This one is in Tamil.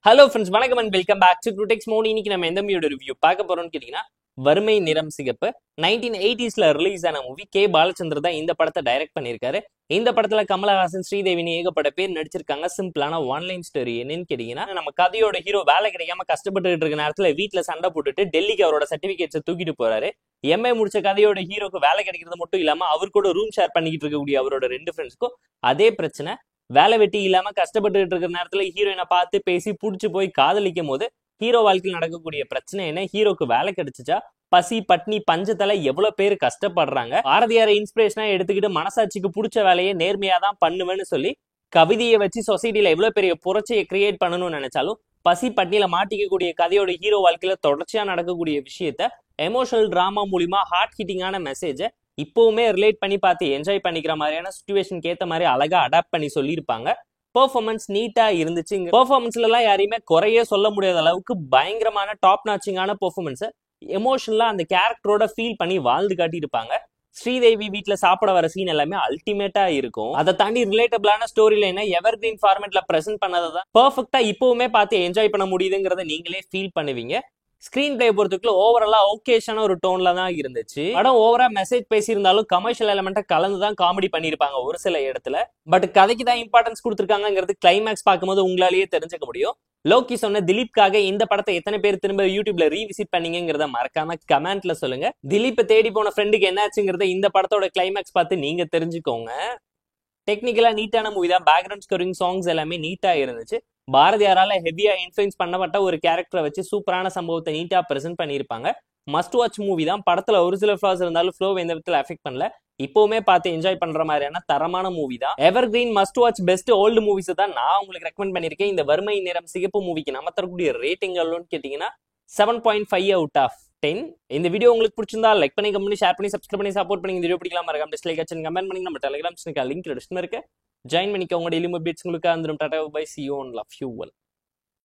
ஹலோ ஃப்ரெண்ட்ஸ், வணக்கம் அண்ட் வெல்கம் பேக் டு குருடெக்ஸ் மோட். இன்னைக்கு நம்ம எந்த மூவியோட ரிவ்யூ பார்க்க போறோம்னு கேட்டீங்கன்னா, வறுமை நிறம் சிகப்பு 1980s ரிலீஸ் ஆன மூவி. கே பாலச்சந்தர் தான் இந்த படத்தை டைரக்ட் பண்ணியிருக்காரு. இந்த படத்துல கமலஹாசன், ஸ்ரீதேவின்னு ஏகப்பட்ட பேர் நடிச்சிருக்காங்க. சிம்பிளான ஒன்லைன் ஸ்டோரி. என்னன்னு கேட்டீங்கன்னா, நம்ம கதையோட ஹீரோ வேலை கிடைக்காம கஷ்டப்பட்டு இருக்க நேரத்துல வீட்டுல சண்டை போட்டுட்டு டெல்லிக்கு அவரோட சர்டிபிகேட்ஸை தூக்கிட்டு போறாரு. எம்ஏ முடிச்ச கதையோட ஹீரோக்கு வேலை கிடைக்கிறது மட்டும் இல்லாம அவர் கூட ரூம் ஷேர் பண்ணிக்கிட்டு இருக்கக்கூடிய அவரோட 2 ஃப்ரெண்ட்ஸ்க்கும் அதே பிரச்சனை. வேலை வெட்டி இல்லாம கஷ்டப்பட்டு இருக்கிற நேரத்துல ஹீரோயினை பார்த்து பேசி புடிச்சு போய் காதலிக்கும் போது ஹீரோ வாழ்க்கையில் நடக்கக்கூடிய பிரச்சனை என்ன? ஹீரோக்கு வேலை கிடைச்சிச்சா? பசி பட்னி பஞ்சத்தால எவ்வளவு பேர் கஷ்டப்படுறாங்க? பாரதியாரை இன்ஸ்பிரேஷனா எடுத்துக்கிட்டு மனசாட்சிக்கு பிடிச்ச வேலையை நேர்மையா தான் பண்ணுவேன்னு சொல்லி கவிதையை வச்சு சொசைட்டில எவ்வளவு பெரிய புரட்சியை கிரியேட் பண்ணணும்னு நினைச்சாலும் பசி பட்னியில மாட்டிக்கக்கூடிய கதையோட ஹீரோ வாழ்க்கையில தொடர்ச்சியா நடக்கக்கூடிய விஷயத்த எமோஷனல் டிராமா மூலியமா ஹார்ட் ஹிட்டிங்கான மெசேஜை இப்பவுமே ரிலேட் பண்ணி பார்த்து என்ஜாய் பண்ணிக்கிற மாதிரியான சிச்சுவேஷனுக்கு ஏற்ற மாதிரி அழகா அடாப்ட் பண்ணி சொல்லியிருப்பாங்க. பெர்ஃபார்மன்ஸ் நீட்டா இருந்துச்சு. பெர்ஃபார்மன்ஸ்ல எல்லாம் யாரையுமே குறையே சொல்ல முடியாத அளவுக்கு பயங்கரமான டாப் நாச்சிங்கான பெர்ஃபார்மன்ஸ். எமோஷனலா அந்த கேரக்டரோட ஃபீல் பண்ணி வாழ்ந்து காட்டியிருப்பாங்க. ஸ்ரீதேவி வீட்டுல சாப்பிட வர சீன் எல்லாமே அல்டிமேட்டா இருக்கும். அதை தாண்டி ரிலேட்டபிளான ஸ்டோரி லைனை எவர் கிரீன் ஃபார்மேட்ல பிரசென்ட் பண்ணதான் பெர்ஃபெக்டா இப்பவுமே பார்த்து என்ஜாய் பண்ண முடியுதுங்கிறத நீங்களே ஃபீல் பண்ணுவீங்க. ஸ்கிரீன் பிளே பொறுத்துக்குள்ள ஓவராலா ஓகேஷான ஒரு டோன்ல தான் இருந்துச்சு. படம் ஓவரா மெசேஜ் பேசியிருந்தாலும் கமர்ஷியல் எலிமெண்ட்டை கலந்துதான் காமெடி பண்ணிருப்பாங்க ஒரு சில இடத்துல. பட் கதைக்கு தான் இம்பார்ட்டன்ஸ் கொடுத்துருக்காங்கிறது கிளைமேக்ஸ் பார்க்கும்போது உங்களாலேயே தெரிஞ்சுக்க முடியும். லோக்கி சொன்ன திலீப்காக இந்த படத்தை எத்தனை பேர் திரும்ப யூடியூப்ல ரீவிசிட் பண்ணீங்கிறத மறக்காம கமெண்ட்ல சொல்லுங்க. திலீப் தேடி போன ஃப்ரெண்டுக்கு என்னாச்சுங்கிறத இந்த படத்தோட கிளைமேக்ஸ் பார்த்து நீங்க தெரிஞ்சுக்கோங்க. டெக்னிக்கலா நீட்டான மூவி தான். பேக்ரவுண்ட் ஸ்கோரிங், சாங்ஸ் எல்லாமே நீட்டா இருந்துச்சு. பாரதியாரால ஹெவியா இன்ஃபுளுன்ஸ் பண்ணப்பட்ட ஒரு கேரக்டரை வச்சு சூப்பரான சம்பவத்தை நீட்டா பிரசென்ட் பண்ணியிருப்பாங்க. மஸ்ட் வாட்ச் மூவி தான். படத்துல ஒரு சில ஃபிளாஸ் இருந்தாலும் ஃப்ளோ எந்த விதத்துல அஃபெக்ட் பண்ணல. இப்பவுமே பார்த்து என்ஜாய் பண்ற மாதிரியான தரமான மூவி தான். எவர் green must watch best old movies தான் நான் உங்களுக்கு ரெக்கமெண்ட் பண்ணிருக்கேன். இந்த வறுமை நிறம் சிகப்பு மூவிக்கு நம்ம தரக்கூடிய ரேட்டிங் எவ்வளோன்னு கேட்டீங்கன்னா 7.5 out of 10. இந்த வீடியோ உங்களுக்கு பிடிச்சிருந்தா லைக் பண்ணி, கமெண்ட் பண்ணி, ஷேர் பண்ணி, சப்ஸ்கிரைப் பண்ணி சப்போர்ட் பண்ணி. இந்த வீடியோ பிடிக்கலாம் மறக்காம டிஸ்லைக் அடிச்சு கமெண்ட் பண்ணி நம்ம டெலிகிராம் லிங்க் டிஸ்கிரிப்ஷன்ல இருக்கு. ஜாயின் பண்ணிக்கோங்க. டெய்லி அப்டேட்ஸ் உங்களுக்கு வந்துடும். Tata bye, see you and love you all.